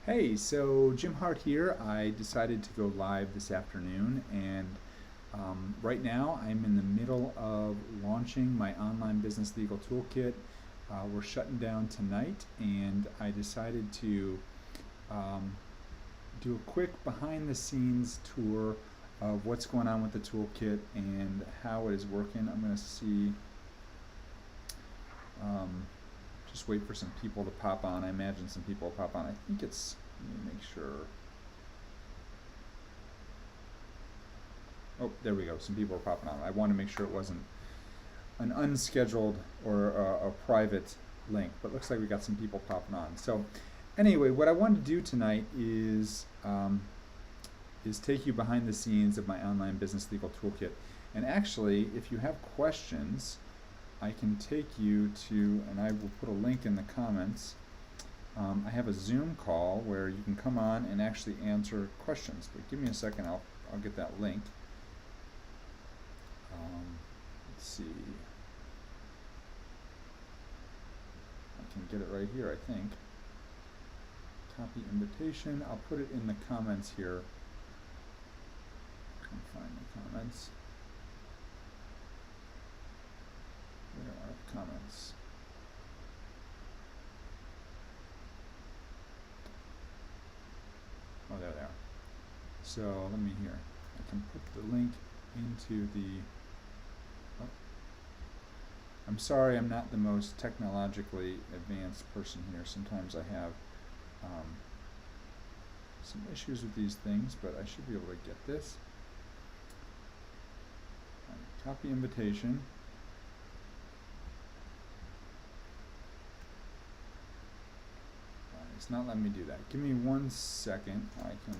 Hey, so Jim Hart here. I decided to go live this afternoon, and right now I'm in the middle of launching my online business legal toolkit. We're shutting down tonight, and I decided to um, do a quick behind the scenes tour of what's going on with the toolkit and how it is working. I'm going to see, um, just wait for some people to pop on. I imagine some people will pop on. I think it's, let me make sure. Oh, there we go. Some people are popping on. I want to make sure it wasn't an unscheduled or a private link, but it looks like we got some people popping on. So, anyway, what I wanted to do tonight is take you behind the scenes of my online business legal toolkit. And actually, if you have questions, I can take you to, and I will put a link in the comments. I have a Zoom call where you can come on and actually answer questions. But give me a second, I'll get that link. Let's see. I can get it right here, I think. Copy invitation. I'll put it in the comments here. I can find the comments. Where are the comments? Oh, there they are. So let me here. I can put the link into the. Oh. I'm sorry, I'm not the most technologically advanced person here. Sometimes I have some issues with these things, but I should be able to get this. Copy invitation. It's not letting me do that. Give me 1 second. I can.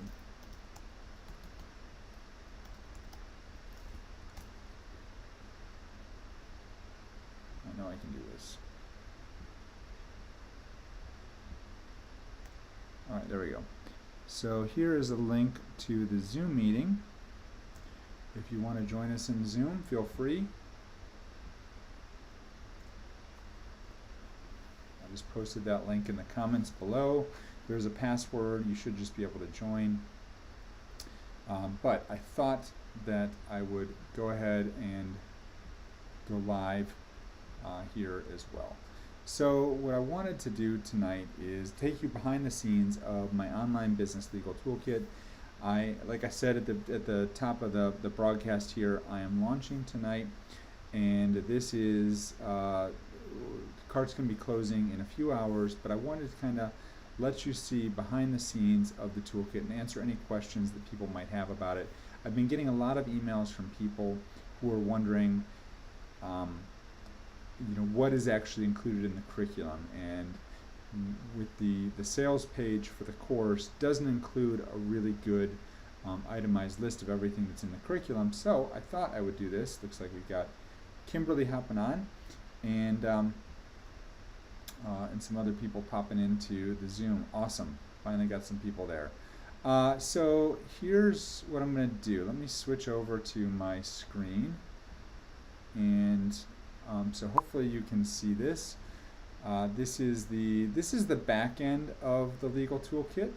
I know I can do this. All right, there we go. So here is a link to the Zoom meeting. If you want to join us in Zoom, feel free. I just posted that link in the comments below. There's a password. You should just be able to join. But I thought that I would go ahead and go live here as well. So what I wanted to do tonight is take you behind the scenes of my online business legal toolkit. Like I said at the top of the broadcast here, I am launching tonight, and this is carts can be closing in a few hours, but I wanted to kind of let you see behind the scenes of the toolkit and answer any questions that people might have about it. I've been getting a lot of emails from people who are wondering what is actually included in the curriculum, and with the sales page for the course doesn't include a really good itemized list of everything that's in the curriculum. So I thought I would do this. Looks like we've got Kimberly hopping on, and some other people popping into the Zoom. Awesome. Finally got some people there. So here's what I'm going to do. Let me switch over to my screen, and so hopefully you can see this. This is the back end of the legal toolkit,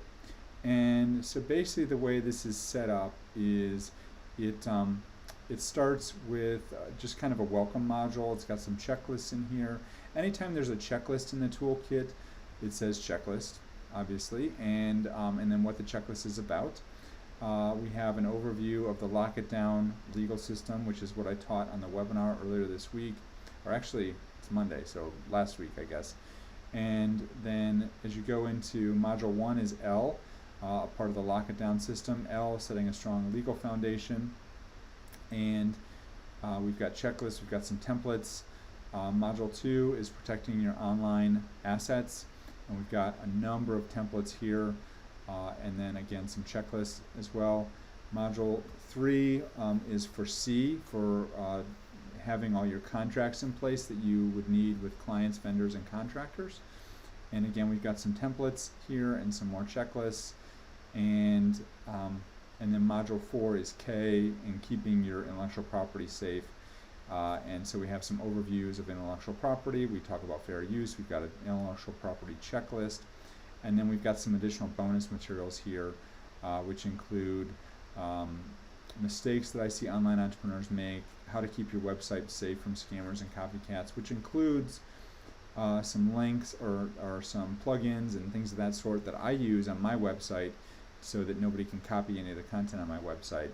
and so basically the way this is set up is it starts with just kind of a welcome module. It's got some checklists in here. Anytime there's a checklist in the toolkit, it says checklist, obviously, and then what the checklist is about. We have an overview of the Lock It Down legal system, which is what I taught on the webinar earlier this week, or actually it's Monday, so last week I guess. And then as you go into module 1 is L, a part of the Lock It Down system. L, setting a strong legal foundation. And we've got checklists, we've got some templates. Module 2 is protecting your online assets, and we've got a number of templates here, and then again some checklists as well. Module 3 is for C, for having all your contracts in place that you would need with clients, vendors, and contractors. And again, we've got some templates here and some more checklists. And then module 4 is K, in keeping your intellectual property safe. And so we have some overviews of intellectual property. We talk about fair use. We've got an intellectual property checklist. And then we've got some additional bonus materials here, which include mistakes that I see online entrepreneurs make, how to keep your website safe from scammers and copycats, which includes some links or some plugins and things of that sort that I use on my website so that nobody can copy any of the content on my website.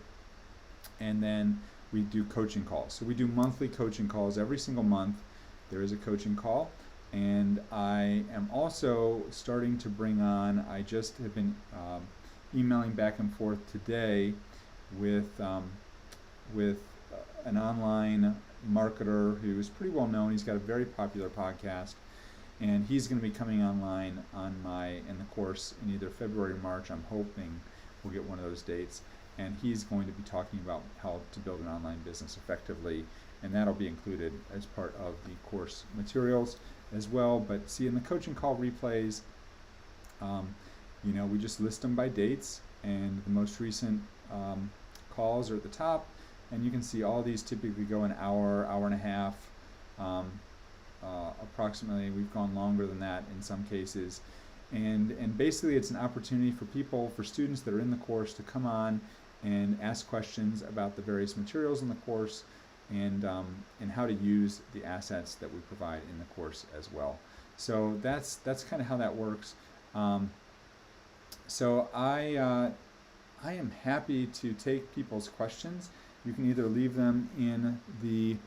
And then we do coaching calls. So we do monthly coaching calls every single month. There is a coaching call. And I am also starting to bring on, I just have been emailing back and forth today with an online marketer who is pretty well known. He's got a very popular podcast, and he's going to be coming online on in the course in either February or March. I'm hoping we'll get one of those dates, and he's going to be talking about how to build an online business effectively, and that'll be included as part of the course materials as well. But see, in the coaching call replays, we just list them by dates, and the most recent calls are at the top, and you can see all these typically go an hour, hour and a half, approximately. We've gone longer than that in some cases, and basically it's an opportunity for students that are in the course to come on and ask questions about the various materials in the course, and how to use the assets that we provide in the course as well. So that's kind of how that works. So I am happy to take people's questions. You can either leave them in the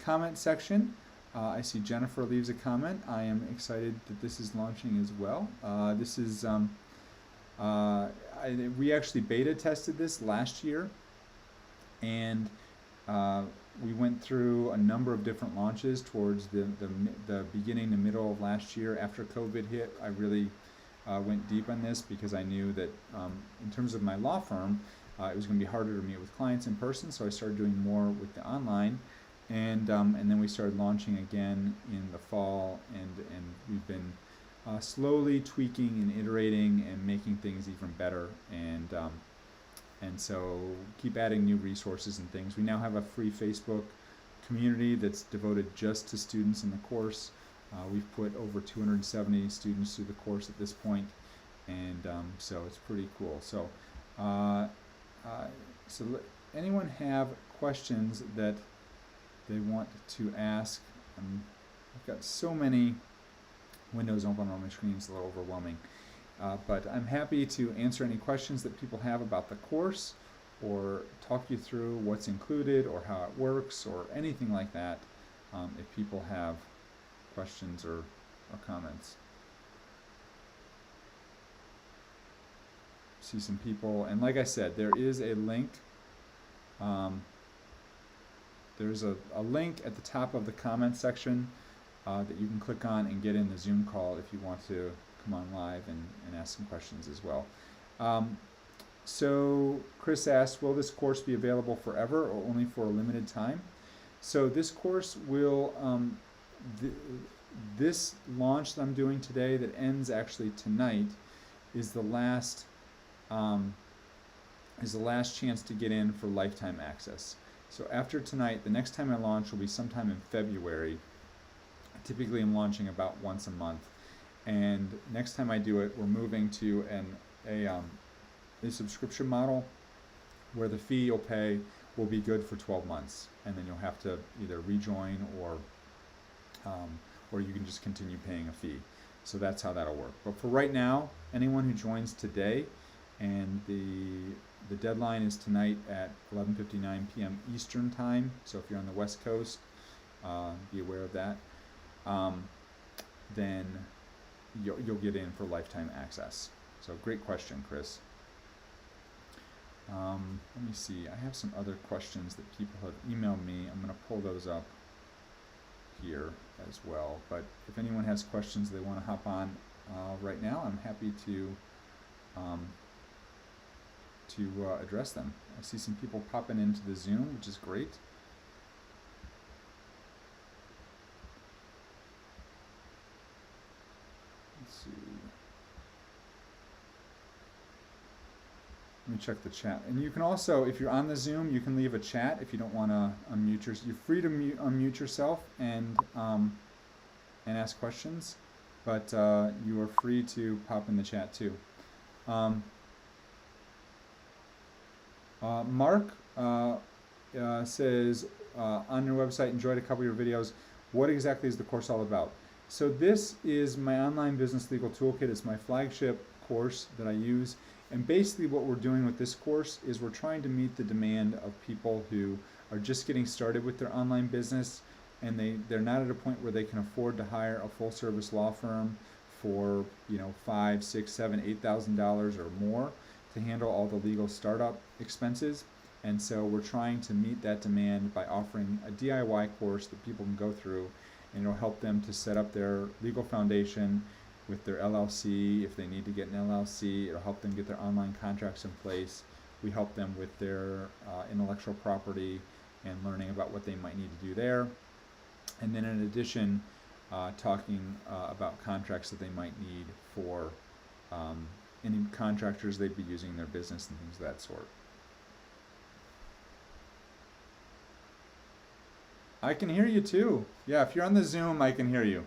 comment section. I see Jennifer leaves a comment. I am excited that this is launching as well. This is we actually beta tested this last year, and we went through a number of different launches towards the beginning, the middle of last year. After COVID hit, I really went deep on this because I knew that in terms of my law firm, it was going to be harder to meet with clients in person, so I started doing more with the online, and then we started launching again in the fall, and we've been slowly tweaking and iterating and making things even better, and so keep adding new resources and things. We now have a free Facebook community that's devoted just to students in the course. We've put over 270 students through the course at this point, and so it's pretty cool. So, anyone have questions that they want to ask? I've got so many windows open on my screen, it's a little overwhelming. But I'm happy to answer any questions that people have about the course, or talk you through what's included or how it works or anything like that, if people have questions or comments. See some people, and like I said, there is a link. There's a link at the top of the comment section that you can click on and get in the Zoom call if you want to come on live and ask some questions as well. So Chris asked, will this course be available forever or only for a limited time? So this course will, this launch that I'm doing today that ends actually tonight is the last chance to get in for lifetime access. So after tonight, the next time I launch will be sometime in February. Typically I'm launching about once a month, and next time I do it, we're moving to a subscription model where the fee you'll pay will be good for 12 months, and then you'll have to either rejoin or you can just continue paying a fee. So that's how that'll work. But for right now, anyone who joins today, and the deadline is tonight at 11:59 p.m. Eastern time, so if you're on the West Coast, be aware of that, then you'll get in for lifetime access. So great question, Chris. Let me see, I have some other questions that people have emailed me. I'm going to pull those up here as well, but if anyone has questions they want to hop on right now, I'm happy to address them. I see some people popping into the Zoom, which is great. Let's see. Let me check the chat. And you can also, if you're on the Zoom, you can leave a chat if you don't want to unmute yourself. You're free to unmute yourself and ask questions, but you are free to pop in the chat too. Mark says, on your website, enjoyed a couple of your videos. What exactly is the course all about? So this is my online business legal toolkit. It's my flagship course that I use. And basically what we're doing with this course is we're trying to meet the demand of people who are just getting started with their online business, and they're not at a point where they can afford to hire a full service law firm for, you know, $5,000, $6,000, $7,000, $8,000 or more to handle all the legal startup expenses. And so we're trying to meet that demand by offering a DIY course that people can go through, and it'll help them to set up their legal foundation with their LLC. If they need to get an LLC, it'll help them get their online contracts in place. We help them with their intellectual property and learning about what they might need to do there. And then in addition, talking about contracts that they might need for any contractors they'd be using in their business and things of that sort. I can hear you too. Yeah, if you're on the Zoom, I can hear you.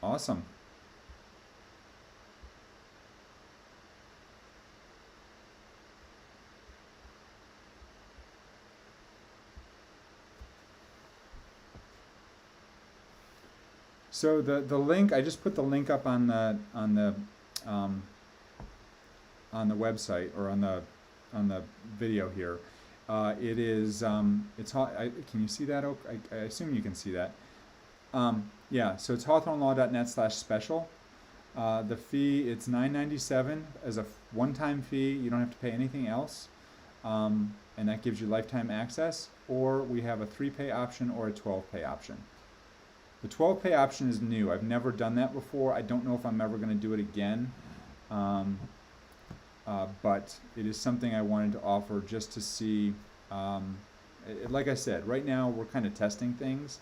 Awesome. So the link, I just put the link up on the website, or on the video here. It is it's can you see that? I assume you can see that. Yeah, so it's hawthornelaw.net/special. The fee, it's $9.97 as a one-time fee. You don't have to pay anything else, and that gives you lifetime access. Or we have a 3-pay option or a 12-pay option. The 12-pay option is new. I've never done that before. I don't know if I'm ever going to do it again, but it is something I wanted to offer just to see. Like I said, right now we're kind of testing things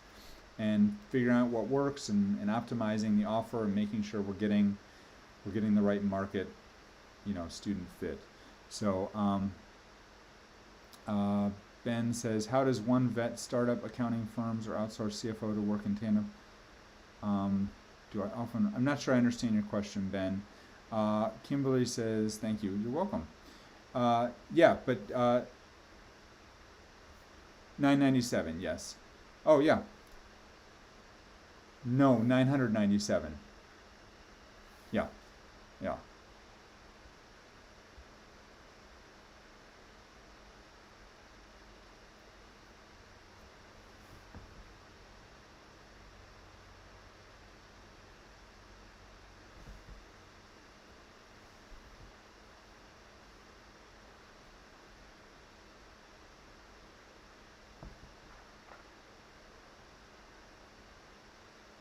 and figuring out what works, and optimizing the offer and making sure we're getting the right market, you know, student fit. So Ben says, how does one vet startup accounting firms or outsource CFO to work in tandem? I'm not sure I understand your question, Ben. Kimberly says, thank you. You're welcome. Yeah, but $9.97, yes. Oh, yeah. No, $997. Yeah, yeah.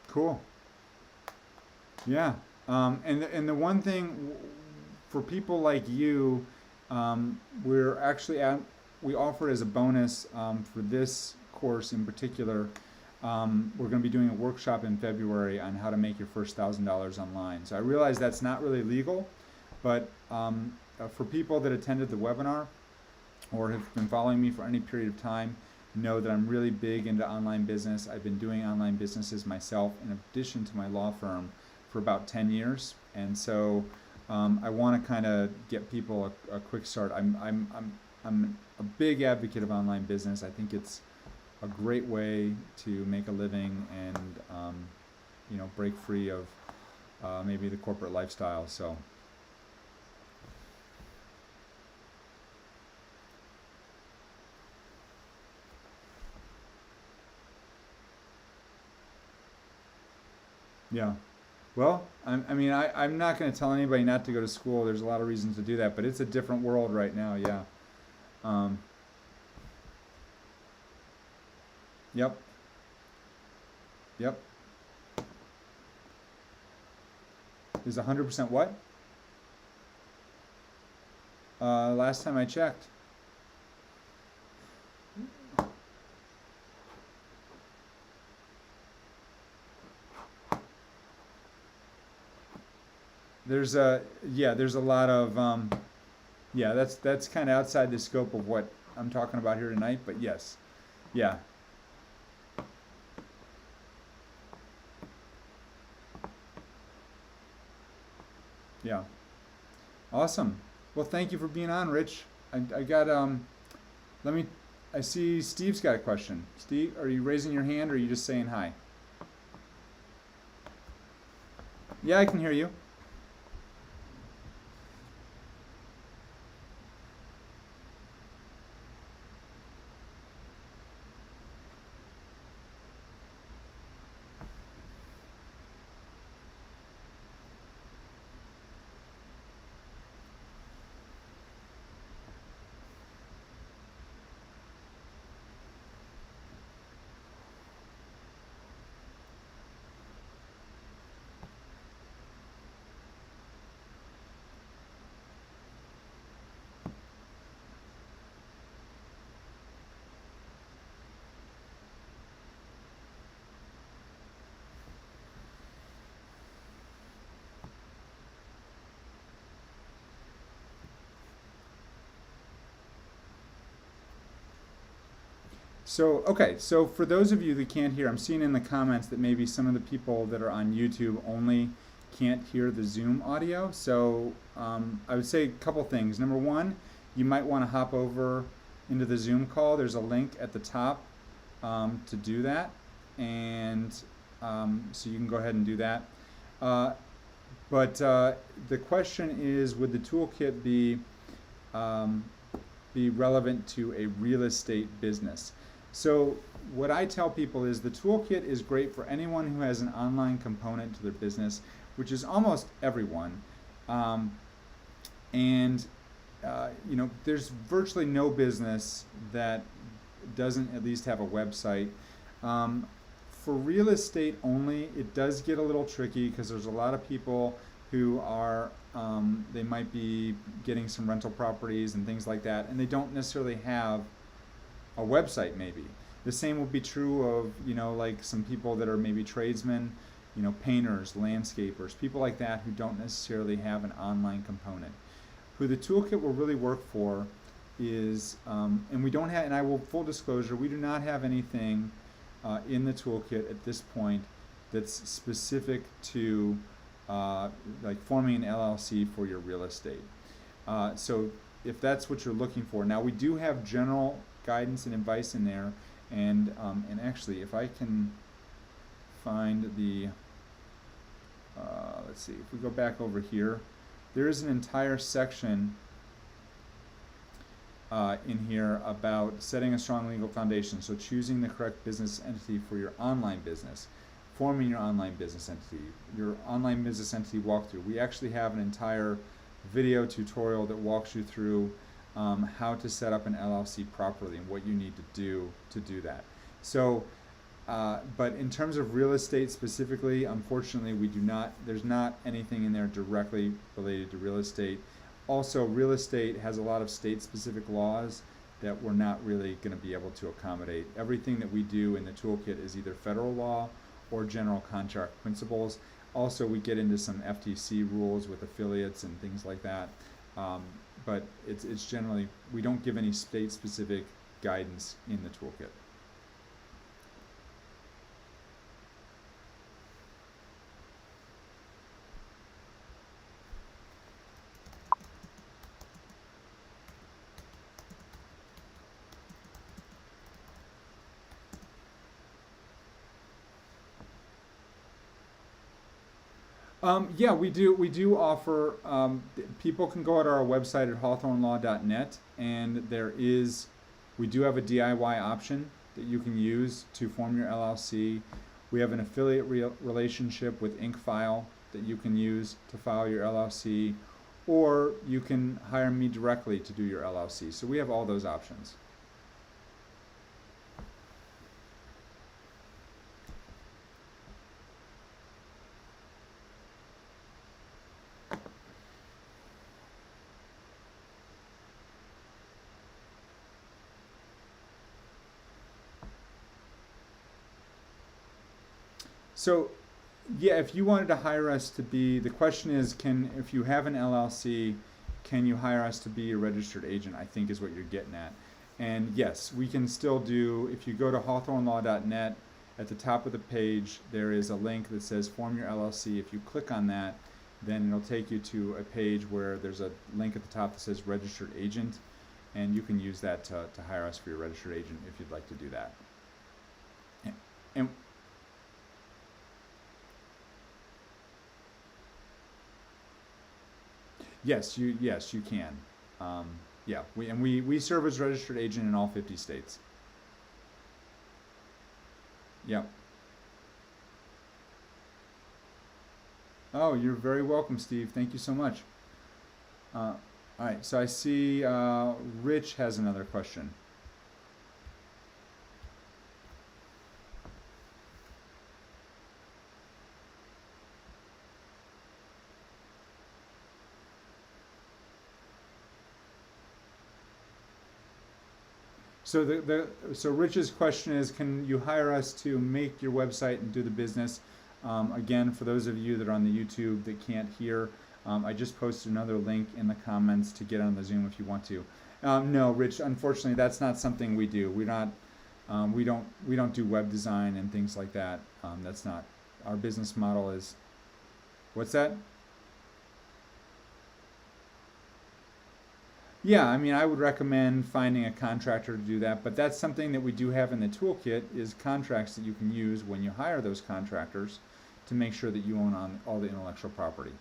Cool. Yeah, and the one thing for people like you, we're actually we offer as a bonus for this course in particular. We're going to be doing a workshop in February on how to make your first $1,000 online. So I realize that's not really legal, but for people that attended the webinar or have been following me for any period of time, know that I'm really big into online business. I've been doing online businesses myself in addition to my law firm for about 10 years, and so I want to kind of get people a quick start. I'm a big advocate of online business. I think it's a great way to make a living and you know, break free of maybe the corporate lifestyle. So yeah. Well, I'm not going to tell anybody not to go to school. There's a lot of reasons to do that, but it's a different world right now. Yeah. Um, yep. Yep. Is 100% what? Last time I checked. There's a yeah. There's a lot of yeah. That's kind of outside the scope of what I'm talking about here tonight. But yes, yeah, yeah. Awesome. Well, thank you for being on, Rich. I got let me. I see Steve's got a question. Steve, are you raising your hand or are you just saying hi? Yeah, I can hear you. So, okay, so for those of you that can't hear, I'm seeing in the comments that maybe some of the people that are on YouTube only can't hear the Zoom audio. So, I would say a couple things. Number one, you might want to hop over into the Zoom call. There's a link at the top to do that. And so you can go ahead and do that. Uh, but the question is, would the toolkit um, be relevant to a real estate business? So what I tell people is the toolkit is great for anyone who has an online component to their business, which is almost everyone. Um, and there's virtually no business that doesn't at least have a website. Um, for real estate only, it does get a little tricky because there's a lot of people who are they might be getting some rental properties and things like that, and they don't necessarily have a website. Maybe the same would be true of like some people that are maybe tradesmen, painters, landscapers, people like that who don't necessarily have an online component. Who the toolkit will really work for is, and we don't have, and I will full disclosure, we do not have anything in the toolkit at this point that's specific to like forming an LLC for your real estate. So if that's what you're looking for, now we do have general guidance and advice in there, and actually, if I can find the, let's see, if we go back over here, there is an entire section in here about setting a strong legal foundation. So choosing the correct business entity for your online business, forming your online business entity, your online business entity walkthrough. We actually have an entire video tutorial that walks you through how to set up an LLC properly and what you need to do that. So, but in terms of real estate specifically, unfortunately, we do not. There's not anything in there directly related to real estate. Also, real estate has a lot of state-specific laws that we're not really going to be able to accommodate. Everything that we do in the toolkit is either federal law or general contract principles. Also, we get into some FTC rules with affiliates and things like that. But it's generally, we don't give any state-specific guidance in the toolkit. Yeah, we do. We do offer. People can go to our website at hawthornelaw.net, and we do have a DIY option that you can use to form your LLC. We have an affiliate relationship with InkFile, that you can use to file your LLC, or you can hire me directly to do your LLC. So we have all those options. So, yeah, if you wanted to hire us to be, the question is, if you have an LLC, can you hire us to be a registered agent, I think is what you're getting at. And yes, we can still do, if you go to hawthornelaw.net, at the top of the page, there is a link that says form your LLC. If you click on that, then it'll take you to a page where there's a link at the top that says registered agent, and you can use that to hire us for your registered agent if you'd like to do that. And yes, you can. Yeah, we serve as registered agent in all 50 states. Yeah. Oh, you're very welcome, Steve. Thank you so much. All right, so I see Rich has another question. So so Rich's question is, can you hire us to make your website and do the business? Again, for those of you that are on the YouTube that can't hear, I just posted another link in the comments to get on the Zoom if you want to. No, Rich, unfortunately, that's not something we do. We don't do web design and things like that. That's not our business model. Is what's that? Yeah, I mean, I would recommend finding a contractor to do that, but that's something that we do have in the toolkit, is contracts that you can use when you hire those contractors to make sure that you own on all the intellectual property.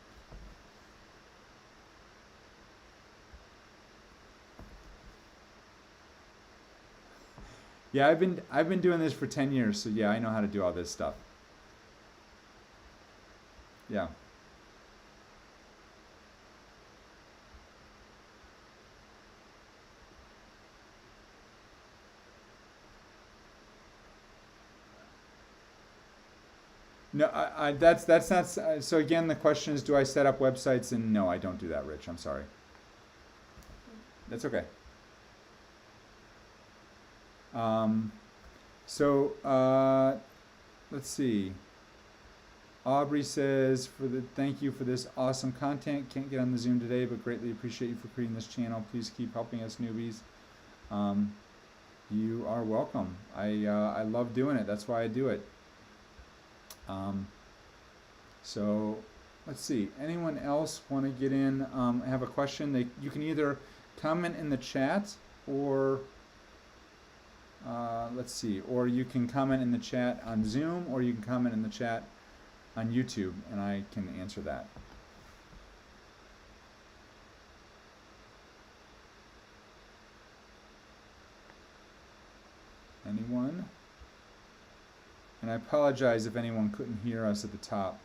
Yeah, I've been doing this for 10 years, so yeah, I know how to do all this stuff. Yeah. No, that's not. So again, the question is, do I set up websites? And no, I don't do that, Rich. I'm sorry. That's okay. Um, so let's see. Aubrey says, thank you for this awesome content. Can't get on the Zoom today, but greatly appreciate you for creating this channel. Please keep helping us newbies. You are welcome. I love doing it. That's why I do it. So let's see. Anyone else want to get in? Have a question? You can either comment in the chat, or let's see, or you can comment in the chat on Zoom, or you can comment in the chat on YouTube, and I can answer that. Anyone? And I apologize if anyone couldn't hear us at the top.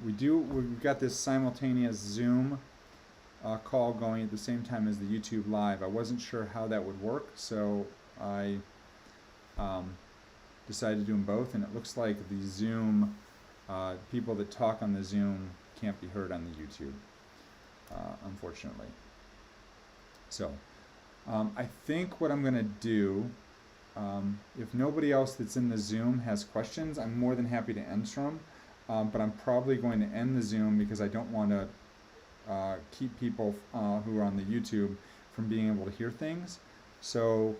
We've got this simultaneous Zoom call going at the same time as the YouTube live. I wasn't sure how that would work, so I decided to do them both, and it looks like the Zoom, people that talk on the Zoom can't be heard on the YouTube, unfortunately. So I think what I'm going to do, if nobody else that's in the Zoom has questions, I'm more than happy to answer them, but I'm probably going to end the Zoom because I don't want to keep people who are on the YouTube from being able to hear things. So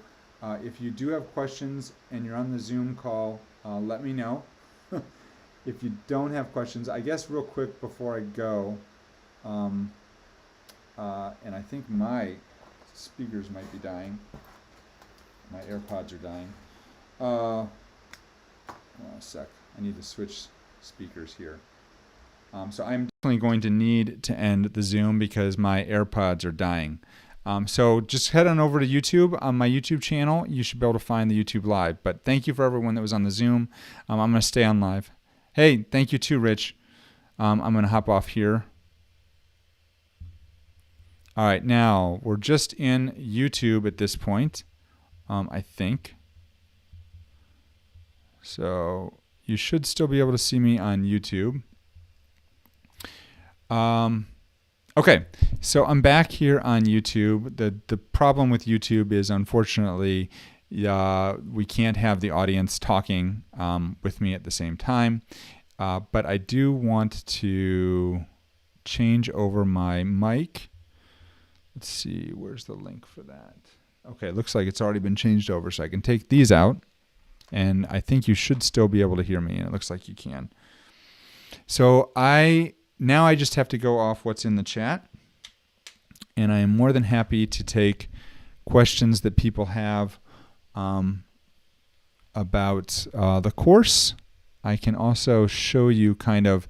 if you do have questions and you're on the Zoom call, let me know. If you don't have questions, I guess real quick before I go, and I think my speakers might be dying. My AirPods are dying. A sec. I need to switch speakers here. So I'm definitely going to need to end the Zoom because my AirPods are dying. So just head on over to YouTube. On my YouTube channel, you should be able to find the YouTube live. But thank you for everyone that was on the Zoom. I'm going to stay on live. Hey, thank you too, Rich. I'm going to hop off here. All right, now we're just in YouTube at this point, I think. So you should still be able to see me on YouTube. Okay, so I'm back here on YouTube. The problem with YouTube is, unfortunately, we can't have the audience talking with me at the same time. But I do want to change over my mic. Let's see, where's the link for that? Okay, it looks like it's already been changed over, so I can take these out. And I think you should still be able to hear me, and it looks like you can. So now I just have to go off what's in the chat. And I am more than happy to take questions that people have about the course. I can also show you kind of,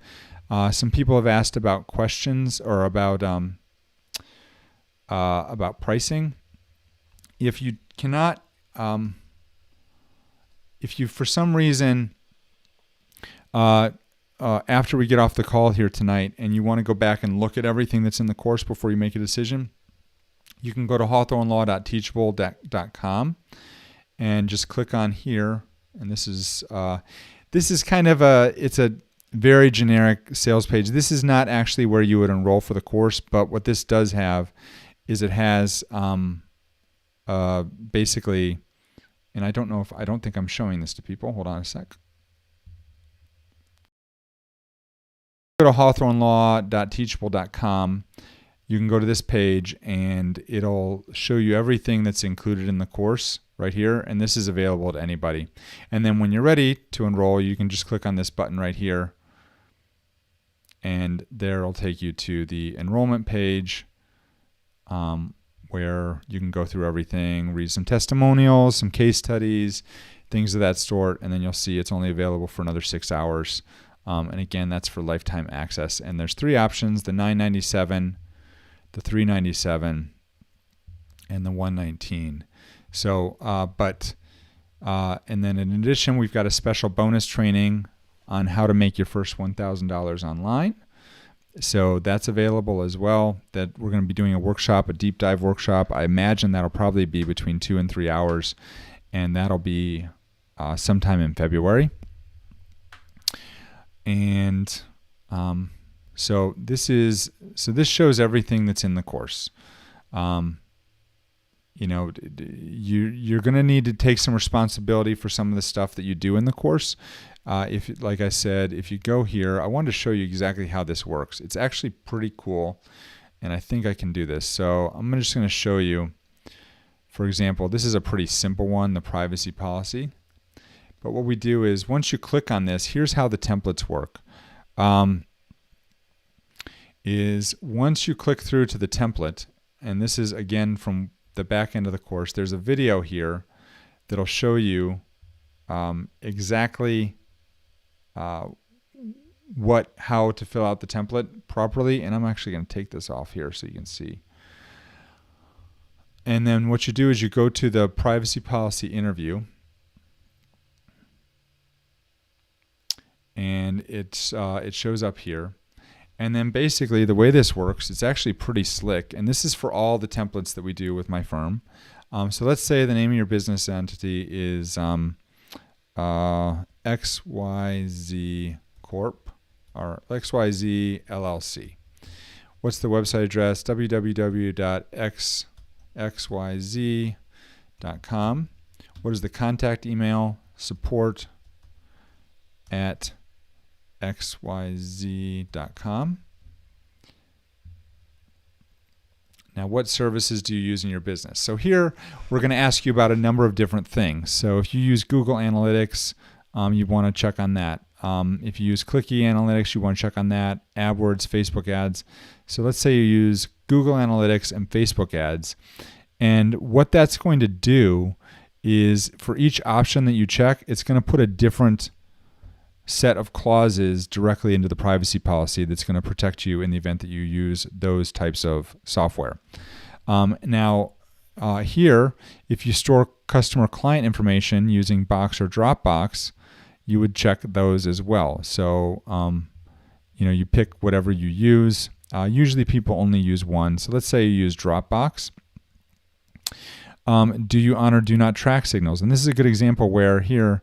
some people have asked about questions or about pricing. If you cannot, if you for some reason, after we get off the call here tonight and you want to go back and look at everything that's in the course before you make a decision, you can go to hawthornelaw.teachable.com and just click on here. And this is kind of it's a very generic sales page. This is not actually where you would enroll for the course, but what this does have is it has basically, and I don't think I'm showing this to people. Hold on a sec. Go to hawthornelaw.teachable.com. You can go to this page and it'll show you everything that's included in the course right here, and this is available to anybody. And then when you're ready to enroll, you can just click on this button right here, and there it'll take you to the enrollment page, where you can go through everything, read some testimonials, some case studies, things of that sort, and then you'll see it's only available for another 6 hours. And again, that's for lifetime access. And there's 3 options: the $997, the $397, and the $119. So, and then in addition, we've got a special bonus training on how to make your first $1,000 online. So that's available as well. That we're going to be doing a workshop, a deep dive workshop. I imagine that'll probably be between 2 and 3 hours, and that'll be sometime in February. And so this shows everything that's in the course. You're going to need to take some responsibility for some of the stuff that you do in the course. Like I said, if you go here, I wanted to show you exactly how this works. It's actually pretty cool, and I think I can do this. So I'm just going to show you, for example, this is a pretty simple one, the privacy policy. But what we do is once you click on this, here's how the templates work. Is once you click through to the template, and this is again from the back end of the course, there's a video here that'll show you exactly how to fill out the template properly. And I'm actually going to take this off here so you can see. And then what you do is you go to the privacy policy interview, and it shows up here. And then basically the way this works, it's actually pretty slick. And this is for all the templates that we do with my firm. So let's say the name of your business entity is XYZ Corp or XYZ LLC. What's the website address? www.xyz.com. What is the contact email? support@xyz.com. Now, what services do you use in your business? So here, we're going to ask you about a number of different things. So if you use Google Analytics, you want to check on that. If you use Clicky Analytics, you want to check on that. AdWords, Facebook ads. So let's say you use Google Analytics and Facebook ads. And what that's going to do is for each option that you check, it's going to put a different set of clauses directly into the privacy policy that's going to protect you in the event that you use those types of software. Now, here, if you store customer client information using Box or Dropbox, you would check those as well. So, you pick whatever you use. Usually people only use one. So let's say you use Dropbox. Do you honor do not track signals? And this is a good example where here,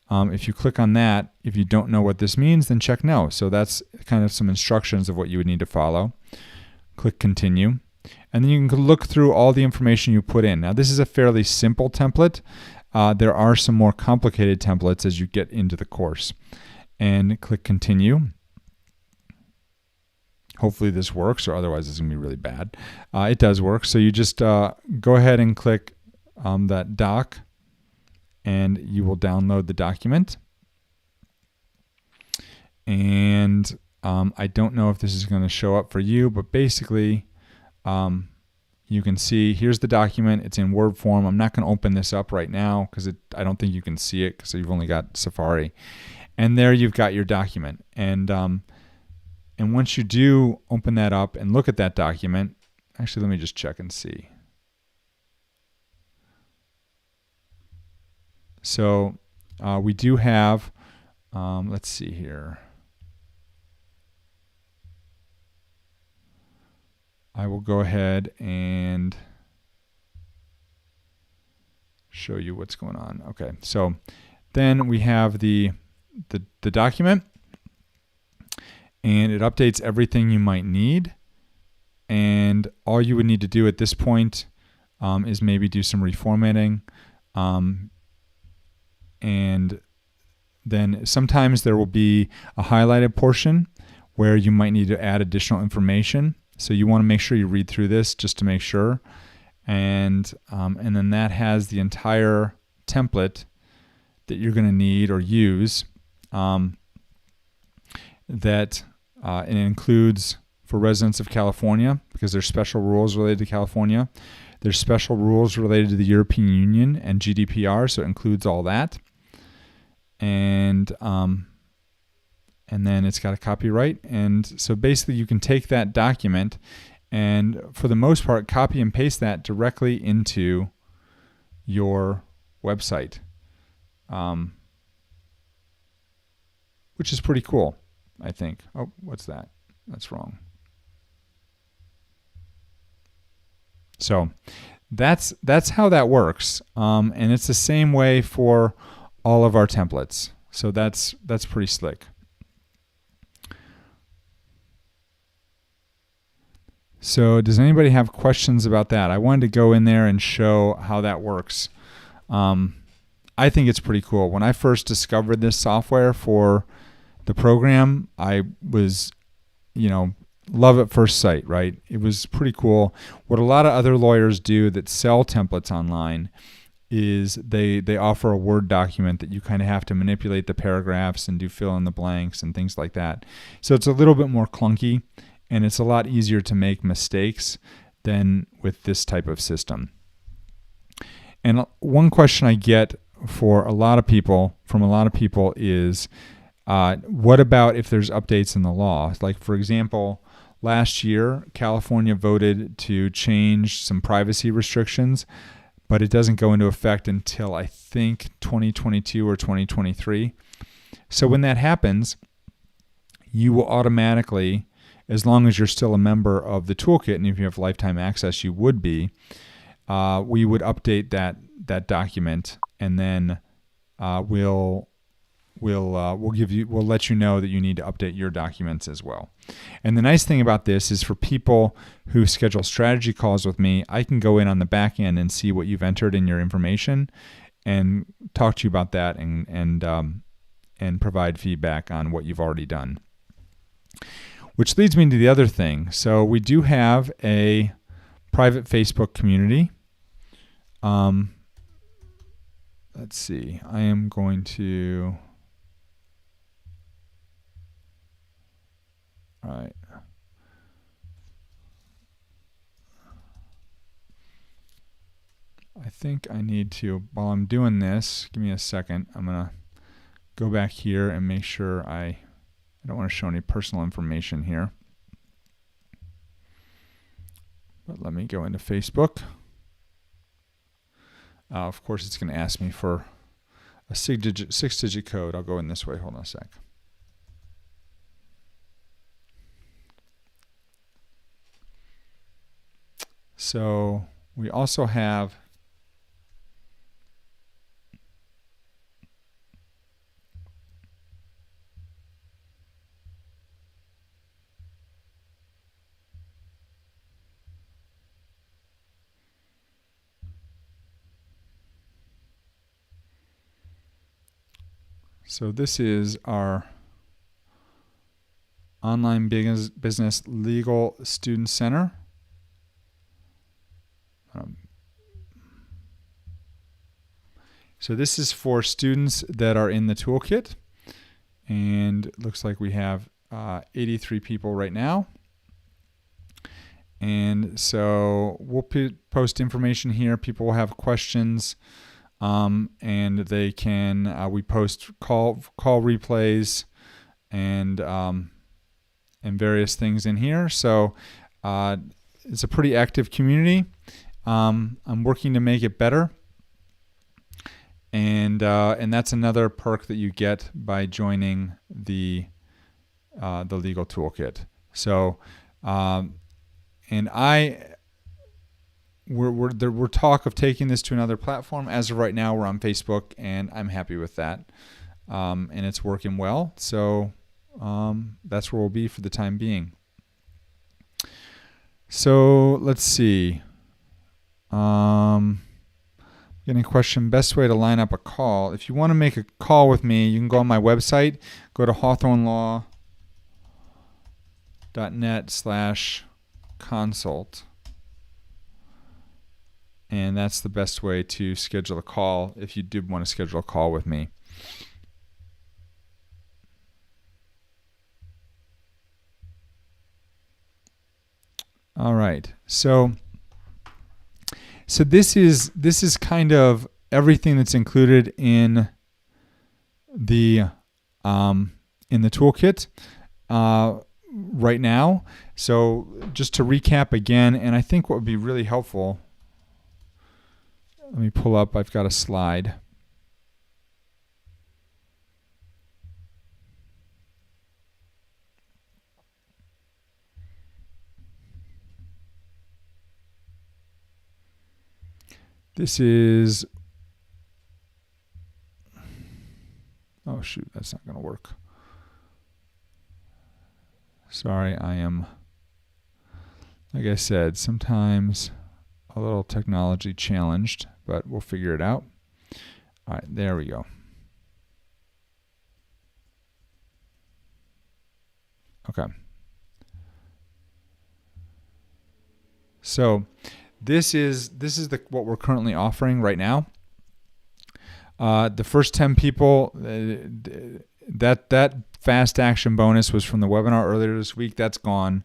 if you click on that, if you don't know what this means, then check no. So that's kind of some instructions of what you would need to follow. Click continue. And then you can look through all the information you put in. Now this is a fairly simple template. There are some more complicated templates as you get into the course. And click continue. Hopefully this works, or otherwise it's going to be really bad. It does work. So you just go ahead and click that doc, and you will download the document. And I don't know if this is going to show up for you, but basically you can see here's the document. It's in Word form. I'm not going to open this up right now because I don't think you can see it because you've only got Safari. And there you've got your document. And once you do open that up and look at that document, actually let me just check and see. So we do have, let's see here. I will go ahead and show you what's going on. Okay, so then we have the document, and it updates everything you might need. And all you would need to do at this point is maybe do some reformatting. And then sometimes there will be a highlighted portion where you might need to add additional information. So you want to make sure you read through this just to make sure. And then that has the entire template that you're going to need or use. That it includes for residents of California, because there's special rules related to California. There's special rules related to the European Union and GDPR, so it includes all that. And then it's got a copyright. And so basically you can take that document and for the most part copy and paste that directly into your website, which is pretty cool, I think. Oh, what's that? That's wrong. So that's how that works. And it's the same way for all of our templates. So that's pretty slick. So does anybody have questions about that? I wanted to go in there and show how that works. I think it's pretty cool. When I first discovered this software for the program, I was, love at first sight, right? It was pretty cool. What a lot of other lawyers do that sell templates online is they offer a Word document that you kind of have to manipulate the paragraphs and do fill in the blanks and things like that. So it's a little bit more clunky, and it's a lot easier to make mistakes than with this type of system. And one question I get from a lot of people is, what about if there's updates in the law? Like, for example, last year, California voted to change some privacy restrictions, but it doesn't go into effect until, I think, 2022 or 2023. So when that happens, you will automatically, as long as you're still a member of the Toolkit, and if you have lifetime access, you would be, we would update that document, and then we'll let you know that you need to update your documents as well. And the nice thing about this is for people who schedule strategy calls with me, I can go in on the back end and see what you've entered in your information and talk to you about that and provide feedback on what you've already done. Which leads me to the other thing. So we do have a private Facebook community. Let's see. I am going to... All right. I think I need to, while I'm doing this, give me a second. I'm going to go back here and make sure I don't want to show any personal information here. But let me go into Facebook. Of course, it's going to ask me for a six-digit code. I'll go in this way. Hold on a sec. So we also have so this is our online business legal student center. So this is for students that are in the toolkit, and it looks like we have 83 people right now. And so we'll post information here. People will have questions, and they can. We post call replays and various things in here. So it's a pretty active community. I'm working to make it better, and that's another perk that you get by joining the legal toolkit. So we're talk of taking this to another platform. As of right now, we're on Facebook, and I'm happy with that, and it's working well. So that's where we'll be for the time being. So let's see. Getting a question, best way to line up a call. If you want to make a call with me, you can go on my website, go to hawthornelaw.net/consult. And that's the best way to schedule a call if you did want to schedule a call with me. All right. So this is kind of everything that's included in the toolkit right now. So just to recap again, and I think what would be really helpful, let me pull up, I've got a slide. This is, oh shoot, that's not going to work. Sorry, I am, like I said, sometimes a little technology challenged, but we'll figure it out. All right, there we go. Okay. So this is what we're currently offering right now. The first 10 people, that fast action bonus was from the webinar earlier this week. That's gone.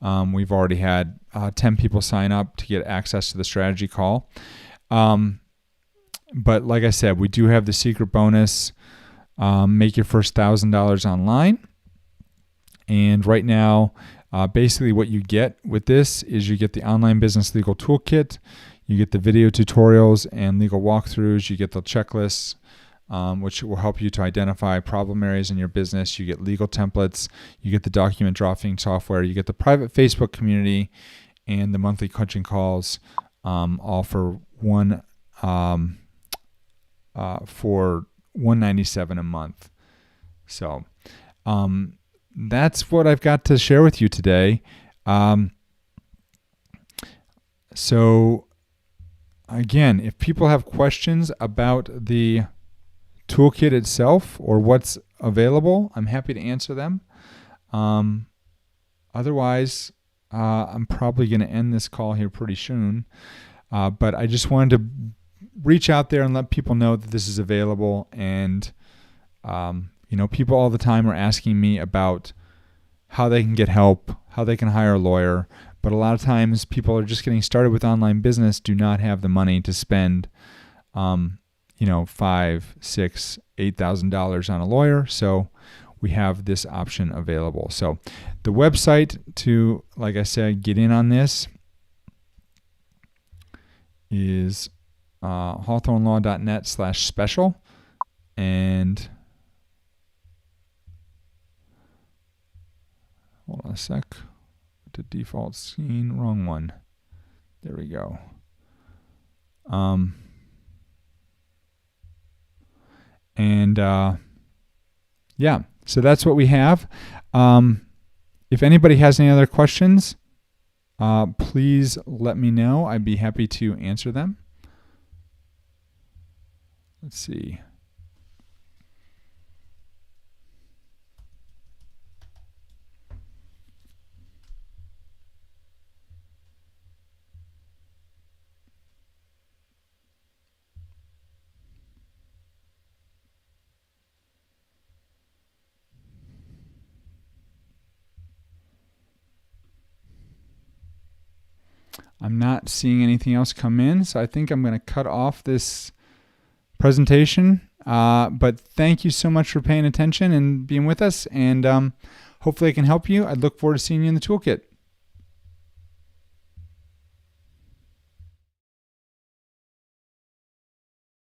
We've already had 10 people sign up to get access to the strategy call. But like I said, we do have the secret bonus, make your first $1,000 online. And right now, basically what you get with this is you get the online business legal toolkit, you get the video tutorials and legal walkthroughs, you get the checklists, which will help you to identify problem areas in your business. You get legal templates, you get the document drafting software, you get the private Facebook community, and the monthly coaching calls, all for for $197 a month. So that's what I've got to share with you today. So again, if people have questions about the toolkit itself or what's available, I'm happy to answer them. Otherwise, I'm probably going to end this call here pretty soon. But I just wanted to reach out there and let people know that this is available. And people all the time are asking me about how they can get help, how they can hire a lawyer. But a lot of times people are just getting started with online business, do not have the money to spend, $5,000, $6,000, $8,000 on a lawyer. So we have this option available. So the website to, like I said, get in on this is hawthornelaw.net/special. And hold on a sec. To default scene, wrong one. There we go. Yeah, so that's what we have. If anybody has any other questions, please let me know. I'd be happy to answer them. Let's see. I'm not seeing anything else come in, so I think I'm going to cut off this presentation. But thank you so much for paying attention and being with us, and hopefully I can help you. I look forward to seeing you in the toolkit.